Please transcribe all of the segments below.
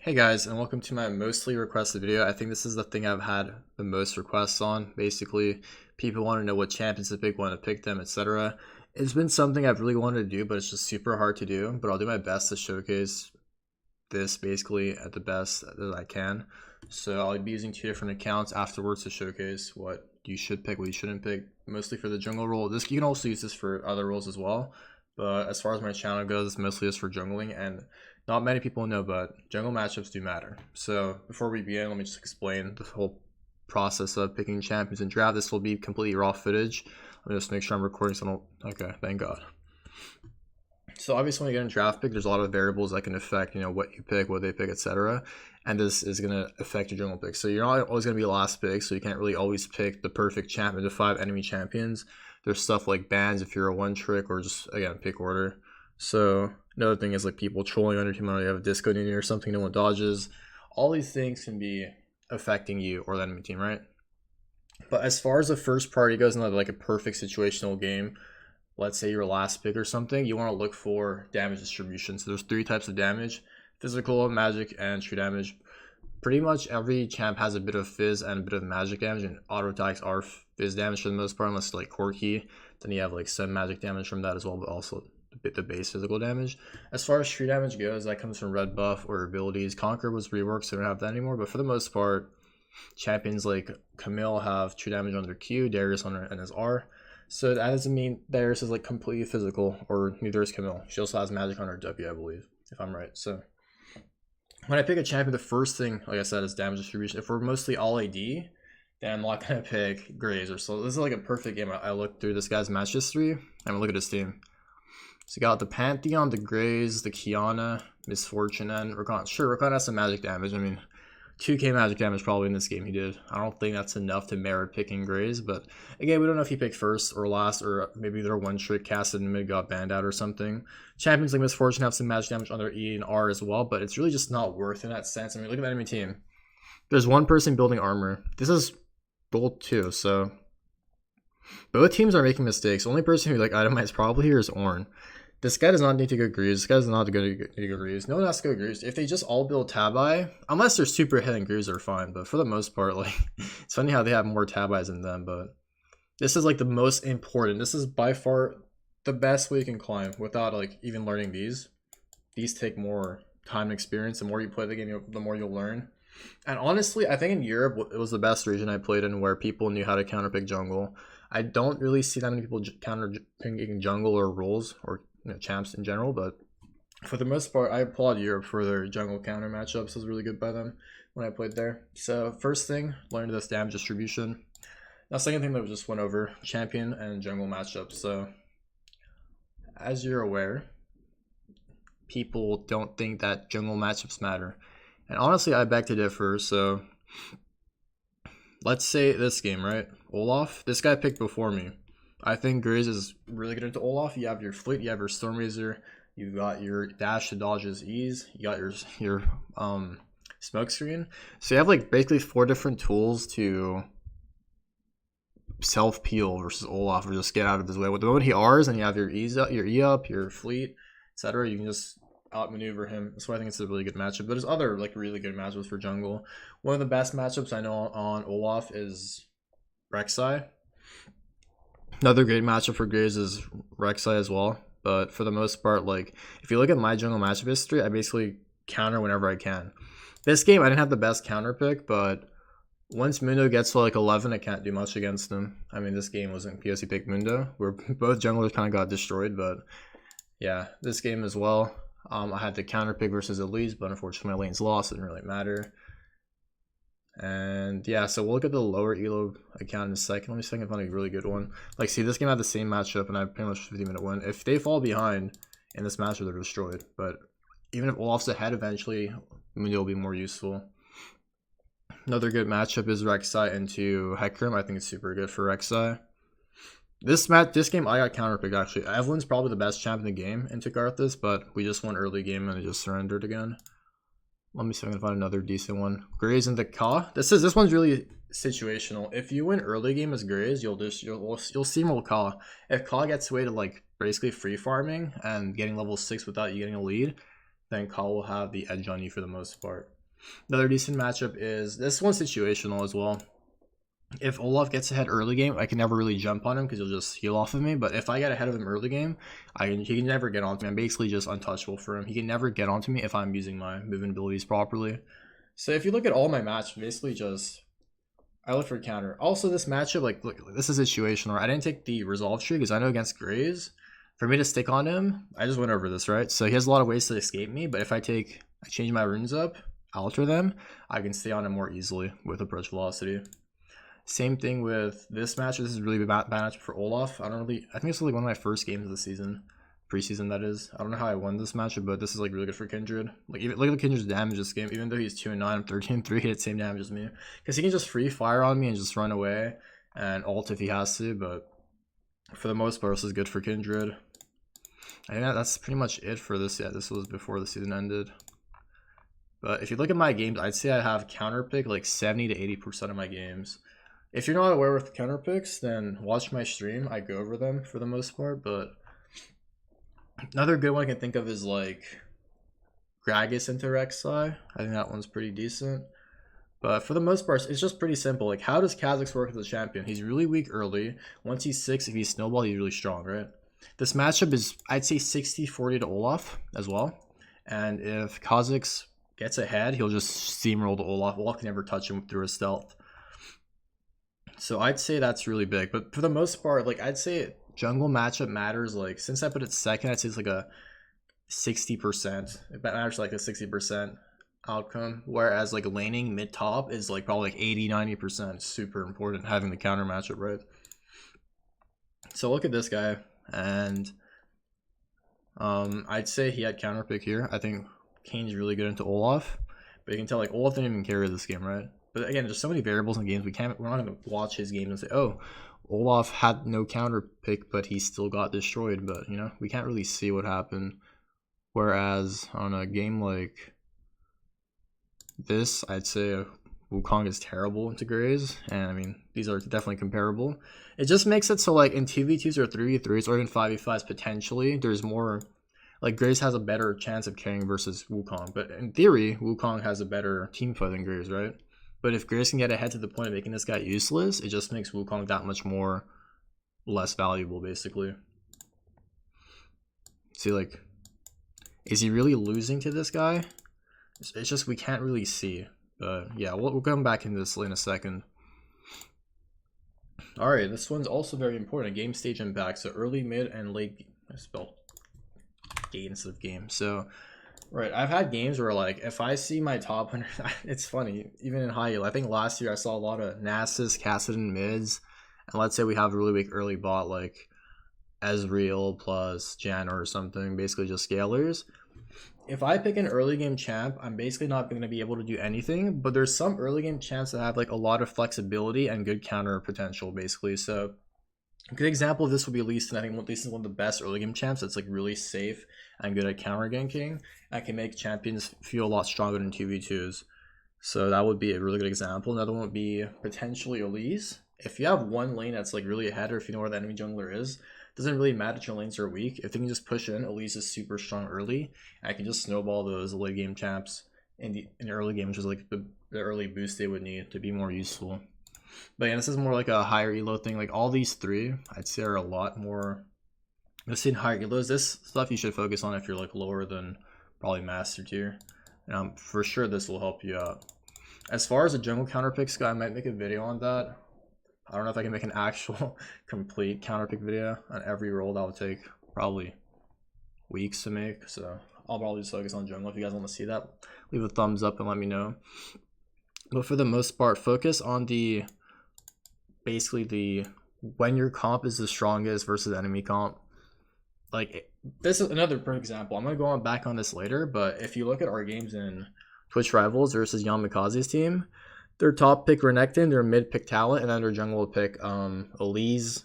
Hey guys, and welcome to my mostly requested video. I think this is the thing I've had the most requests on. Basically, people want to know what champions to pick, want to pick them, etc. It's been something I've really wanted to do, but it's just super hard to do. But I'll do my best to showcase this basically at the best that I can. So I'll be using two different accounts afterwards to showcase what you should pick, what you shouldn't pick, mostly for the jungle role. You can also use this for other roles as well. But as far as my channel goes, it's mostly just for jungling, and not many people know, but jungle matchups do matter. So before we begin, let me just explain the whole process of picking champions and draft. This will be completely raw footage. Let me just make sure I'm recording so I don't... Okay, thank God. So obviously when you get in draft pick, there's a lot of variables that can affect, what you pick, what they pick, etc. And this is going to affect your jungle pick. So you're not always going to be last pick, so you can't really always pick the perfect champion to 5 enemy champions. There's stuff like bans if you're a one trick, or just, again, pick order. So another thing is like people trolling on your team, or you have a disco in or something, no one dodges. All these things can be affecting you or the enemy team, right? But as far as the first party goes, in like a perfect situational game, let's say your last pick or something, you want to look for damage distribution. So there's 3 types of damage: physical, magic, and true damage. Pretty much every champ has a bit of fizz and a bit of magic damage, and auto attacks are fizz damage for the most part, unless like core key. Then you have like some magic damage from that as well, but also the base physical damage. As far as true damage goes, that comes from red buff or abilities. Conquer was reworked, so we don't have that anymore, but for the most part, champions like Camille have true damage on their Q, Darius on her his R. So that doesn't mean Darius is like completely physical, or neither is Camille. She also has magic on her W, I believe, if I'm right. So when I pick a champion, the first thing, like I said, is damage distribution. If we're mostly all AD, then I'm not gonna pick Graves or so. This is like a perfect game. I looked through this guy's match history and look at his team. So you got the Pantheon, the Graves, the Kiana, Misfortune, and Rakan. Sure, Rakan has some magic damage. I mean, 2k magic damage probably in this game he did. I don't think that's enough to merit picking Graves, but again, we don't know if he picked first or last, or maybe their one trick casted and mid got banned out or something. Champions like Misfortune have some magic damage on their E and R as well, but it's really just not worth in that sense. I mean, look at the enemy team. There's one person building armor. This is gold 2, so both teams are making mistakes. The only person who like itemized probably here is Ornn. This guy does not need to go Greaves. This guy does not need to go Greaves. No one has to go Greaves. If they just all build Tabi, unless they're super hit and Greaves are fine, but for the most part, like, it's funny how they have more Tabis than them, but this is like the most important. This is by far the best way you can climb without like even learning these. These take more time and experience. The more you play the game, the more you'll learn. And honestly, I think in Europe, it was the best region I played in where people knew how to counterpick jungle. I don't really see that many people counterpicking jungle or roles, or champs in general, but for the most part, I applaud Europe for their jungle counter matchups. It was really good by them when I played there. So first thing, learned this damage distribution. Now second thing that we just went over, champion and jungle matchups. So as you're aware, people don't think that jungle matchups matter. And honestly, I beg to differ. So let's say this game, right? Olaf, this guy picked before me. I think Graves is really good into Olaf. You have your fleet, you have your Stormrazor, you got your dash to dodge his E's, you got your smoke screen. So you have like basically 4 different tools to self peel versus Olaf, or just get out of his way. With the moment he R's and you have your E's up, your E up, your fleet, etc., you can just outmaneuver him. So I think it's a really good matchup. But there's other like really good matchups for jungle. One of the best matchups I know on Olaf is Rek'Sai. Another great matchup for Graves is Rek'Sai as well, but for the most part, like, if you look at my jungle matchup history, I basically counter whenever I can. This game, I didn't have the best counter pick, but once Mundo gets to like 11, I can't do much against him. I mean, this game wasn't because he picked Mundo, where both junglers kind of got destroyed, but yeah, this game as well. I had to counter pick versus Elise, but unfortunately my lane's lost. It didn't really matter. And yeah, so we'll look at the lower elo account in a second. Let me see if I can find a really good one. Like, see, this game had the same matchup, and I pretty much 50-minute win. If they fall behind in this matchup, they're destroyed. But even if Olaf's ahead, eventually, Mundo will be more useful. Another good matchup is Rek'Sai into Hecarim. I think it's super good for Rek'Sai. This game, I got counterpicked, actually. Evelyn's probably the best champ in the game into Garthus, but we just won early game and it just surrendered again. Let me see if I can find another decent one. Graves into Ka. This one's really situational. If you win early game as Graves, you'll steamroll Ka. If Ka gets away to like basically free farming and getting level 6 without you getting a lead, then Ka will have the edge on you for the most part. Another decent matchup is this one situational as well. If Olaf gets ahead early game, I can never really jump on him because he'll just heal off of me. But if I get ahead of him early game, he can never get onto me. I'm basically just untouchable for him. He can never get onto me if I'm using my movement abilities properly. So if you look at all my matches, basically just I look for counter. Also, this matchup, like, look, this is situational. I didn't take the resolve tree because I know against Grays, for me to stick on him, I just went over this, right? So he has a lot of ways to escape me, but if I change my runes up, alter them, I can stay on him more easily with approach velocity. Same thing with this match. This is really bad match for Olaf. I think it's like one of my first games of the season. Preseason, that is. I don't know how I won this matchup, but this is like really good for Kindred. Like, even look at Kindred's damage this game. Even though he's 2-9, I'm 13-3, he hit the same damage as me. Because he can just free fire on me and just run away and ult if he has to, but for the most part, this is good for Kindred. I think that's pretty much it for this. Yeah, this was before the season ended. But if you look at my games, I'd say I have counter pick like 70 to 80% of my games. If you're not aware with counter picks, then watch my stream. I go over them for the most part, but another good one I can think of is like Gragas into Rek'Sai. I think that one's pretty decent. But for the most part, it's just pretty simple. Like, how does Kha'Zix work as a champion? He's really weak early. Once he's 6, if he's snowball, he's really strong, right? This matchup is, I'd say, 60-40 to Olaf as well. And if Kha'Zix gets ahead, he'll just steamroll to Olaf. Olaf can never touch him through his stealth. So I'd say that's really big. But for the most part, like, I'd say jungle matchup matters. Like, since I put it second, I'd say it's like a 60%. It matters like a 60% outcome. Whereas like laning mid top is like probably like 80-90%. Super important having the counter matchup, right? So look at this guy, and I'd say he had counter pick here. I think Kane's really good into Olaf, but you can tell like Olaf didn't even carry this game, right? But again, there's so many variables in games. We're not gonna watch his game and say, oh, Olaf had no counter pick, but he still got destroyed. But you know, we can't really see what happened. Whereas on a game like this, I'd say Wukong is terrible into Grays, and I mean, these are definitely comparable. It just makes it so like in 2v2s or 3v3s or even 5v5s potentially, there's more, like Grays has a better chance of carrying versus Wukong. But in theory, Wukong has a better team fight than Grays, right? But if Grays can get ahead to the point of making this guy useless, it just makes Wukong that much more less valuable, basically. See, like, is he really losing to this guy? It's just we can't really see. But yeah, we'll come back into this in a second. Alright, this one's also very important. Game stage impact. So early, mid, and late. I spelled gate instead of game. So, right, I've had games where like if I see my top 100, it's funny, even in high elo. I think last year I saw a lot of Nasus, Kassadin mids, and let's say we have a really weak early bot like Ezreal plus Jan or something, basically just scalers. If I pick an early game champ, I'm basically not going to be able to do anything, but there's some early game champs that have like a lot of flexibility and good counter potential, basically. So a good example of this would be Lee Sin. I think Lee Sin is one of the best early game champs that's like really safe and good at counter ganking and can make champions feel a lot stronger than 2v2s. So that would be a really good example. Another one would be potentially Elise. If you have one lane that's like really ahead, or if you know where the enemy jungler is, doesn't really matter if your lanes are weak. If they can just push in, Elise is super strong early. I can just snowball those late game champs in the early game, which is like the early boost they would need to be more useful. But yeah, this is more like a higher elo thing. Like all these three, I'd say are a lot more. Let's see, in higher elos, this stuff you should focus on if you're like lower than probably master tier. And for sure this will help you out. As far as the jungle counter picks go, I might make a video on that. I don't know if I can make an actual complete counter pick video on every role. That would take probably weeks to make. So I'll probably just focus on jungle. If you guys want to see that, leave a thumbs up and let me know. But for the most part, focus on the basically the when your comp is the strongest versus enemy comp. Like this is another perfect example. I'm gonna go on back on this later, but if you look at our games in Twitch Rivals versus Yamikaze's team, their top pick Renekton, their mid pick Talent, and then their jungle will pick Elise,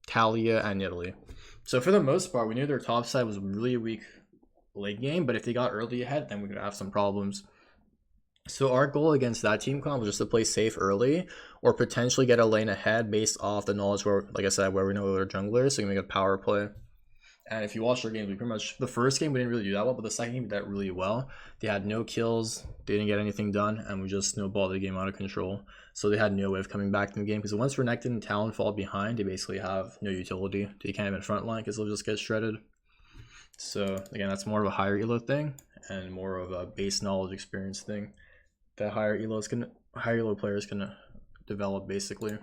Talia, and Nidalee. So for the most part, we knew their top side was really weak late game, but if they got early ahead, then we could have some problems. So our goal against that team comp was just to play safe early, or potentially get a lane ahead based off the knowledge where, like I said, where we know their jungler is, so we can make a power play. And if you watch our games, we pretty much, the first game we didn't really do that well, but the second game we did that really well. They had no kills, they didn't get anything done, and we just snowballed the game out of control. So they had no way of coming back in the game, because once Renekton and Talon fall behind, they basically have no utility. They can't even frontline because they'll just get shredded. So again, that's more of a higher elo thing and more of a base knowledge experience thing that higher elo players can develop basically.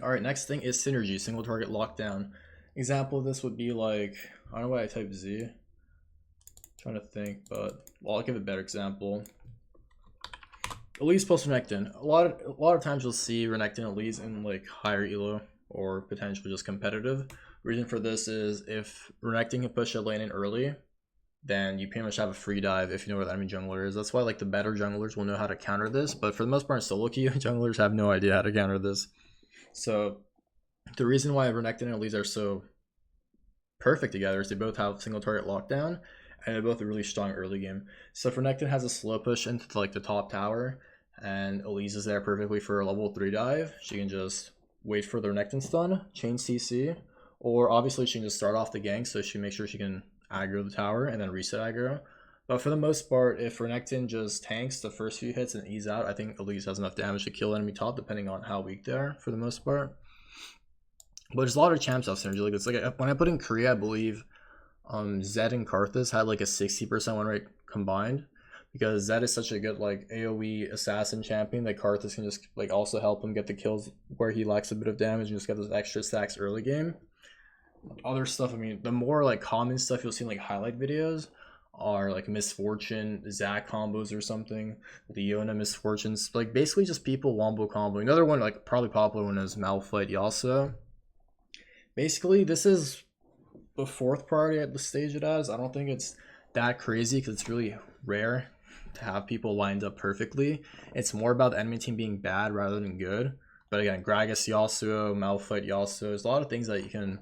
All right, next thing is synergy, single target lockdown. Example of this would be like, I don't know why I type Z. I'm trying to think, but well, I'll give a better example. Elise plus Renekton. A lot of times you'll see Renekton Elise in like higher elo or potentially just competitive. Reason for this is if Renekton can push a lane in early, then you pretty much have a free dive if you know where the enemy jungler is. That's why like the better junglers will know how to counter this, but for the most part in solo queue, junglers have no idea how to counter this. So the reason why Renekton and Elise are so perfect together is they both have single target lockdown and they're both a really strong early game. So if Renekton has a slow push into like the top tower and Elise is there perfectly for a level 3 dive, she can just wait for the Renekton stun, chain CC, or obviously she can just start off the gank so she makes sure she can aggro the tower and then reset aggro. But for the most part, if Renekton just tanks the first few hits and ease out, I think Elise has enough damage to kill enemy top depending on how weak they are for the most part. But there's a lot of champs off synergy. Like it's like when I put in Korea, I believe Zed and Karthus had like a 60% win rate combined, because Zed is such a good like AoE assassin champion that Karthus can just like also help him get the kills where he lacks a bit of damage and just get those extra stacks early game. Other stuff, I mean, the more like common stuff you'll see in like highlight videos are like Misfortune, Zac combos or something, the Yona Misfortunes, like basically just people wombo comboing. Another one, like probably popular one, is Malphite Yasuo. Basically, this is the fourth priority at the stage it has. I don't think it's that crazy because it's really rare to have people lined up perfectly. It's more about the enemy team being bad rather than good. But again, Gragas Yasuo, Malphite Yasuo, there's a lot of things that you can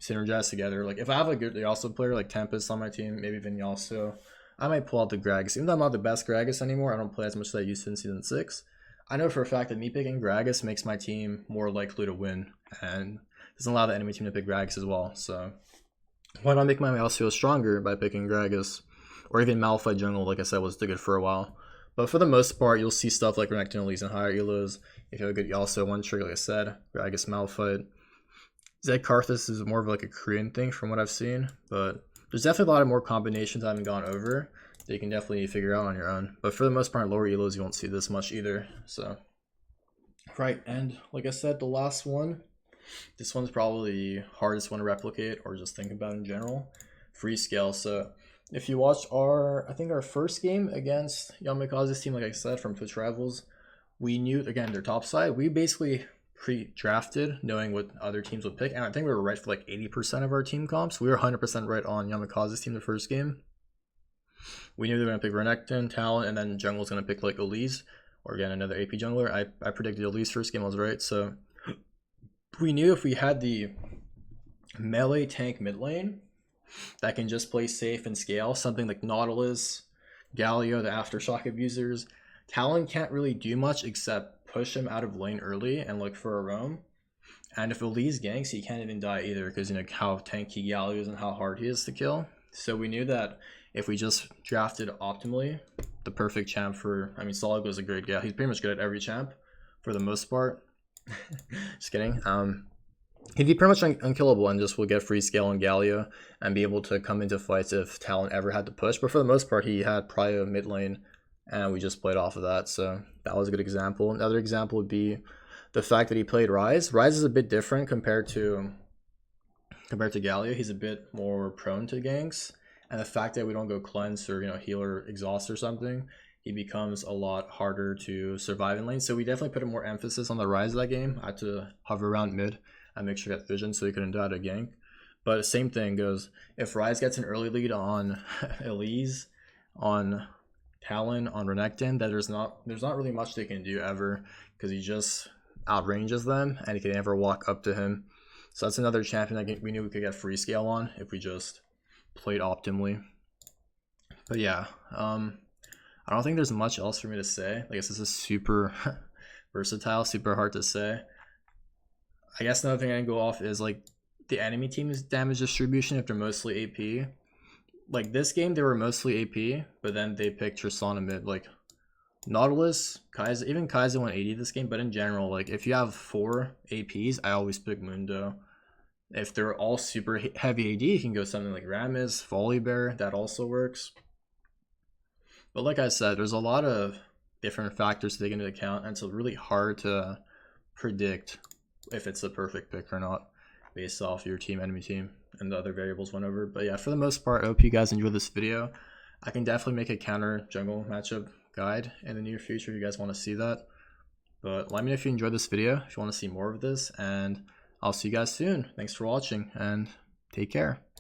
synergize together. Like if I have a good Yasuo player like Tempest on my team, maybe even Yasuo, I might pull out the Gragas. Even though I'm not the best Gragas anymore, I don't play as much as I used to in Season 6. I know for a fact that me picking Gragas makes my team more likely to win, and doesn't allow the enemy team to pick Gragas as well. So why not make my Yasuo stronger by picking Gragas? Or even Malphite jungle, like I said, was good for a while. But for the most part, you'll see stuff like Renekton Elise and higher elos. If you have a good Yasuo one trick, like I said, Gragas Malphite. Zed Karthus is more of like a Korean thing from what I've seen, but there's definitely a lot of more combinations I haven't gone over that you can definitely figure out on your own. But for the most part, lower elos, you won't see this much either. So, right, and like I said, the last one, this one's probably the hardest one to replicate or just think about in general. Free scale. So if you watch I think our first game against Yamikaze's team, like I said, from Twitch Rivals, we knew, again, their top side, we basically pre-drafted knowing what other teams would pick, and I think we were right for like 80% of our team comps. We were 100% right on Yamikaze's team the first game. We knew they were going to pick Renekton, Talon, and then Jungle's going to pick like Elise, or again, another AP jungler. I predicted Elise first game, I was right. So we knew if we had the melee tank mid lane that can just play safe and scale, something like Nautilus, Galio, the Aftershock abusers, Talon can't really do much except push him out of lane early and look for a roam. And if Elise ganks, he can't even die either, because you know how tanky Galio is and how hard he is to kill. So we knew that if we just drafted optimally, the perfect champ for, I mean, Soligo is a great guy. He's pretty much good at every champ for the most part. Just kidding. He'd be pretty much unkillable and just will get free scale on Galio and be able to come into fights if Talon ever had to push. But for the most part, he had Prio mid lane, and we just played off of that. So that was a good example. Another example would be the fact that he played Ryze. Ryze is a bit different compared to Galio. He's a bit more prone to ganks, and the fact that we don't go cleanse or heal or exhaust or something, he becomes a lot harder to survive in lane. So we definitely put more emphasis on the Ryze that game. I had to hover around mid and make sure he got vision so he couldn't die to gank. But same thing goes, if Ryze gets an early lead on Elise, on Talon, on Renekton, that there's not really much they can do ever, because he just outranges them and he can never walk up to him. So that's another champion that we knew we could get free scale on if we just played optimally. But yeah, I don't think there's much else for me to say. I guess this is super versatile, super hard to say. I guess another thing I can go off is like the enemy team's damage distribution if they're mostly AP. Like this game, they were mostly AP, but then they picked Trisana mid. Like Nautilus, Kaiser, even Kaiser 180 this game, but in general, like if you have 4 APs, I always pick Mundo. If they're all super heavy AD, you can go something like Rammus, Volley Bear, that also works. But like I said, there's a lot of different factors to take into account, and it's really hard to predict if it's the perfect pick or not based off your team, enemy team, and the other variables went over. But yeah, for the most part, I hope you guys enjoyed this video. I can definitely make a counter jungle matchup guide in the near future if you guys want to see that. But let me know if you enjoyed this video, if you want to see more of this, and I'll see you guys soon. Thanks for watching, and take care.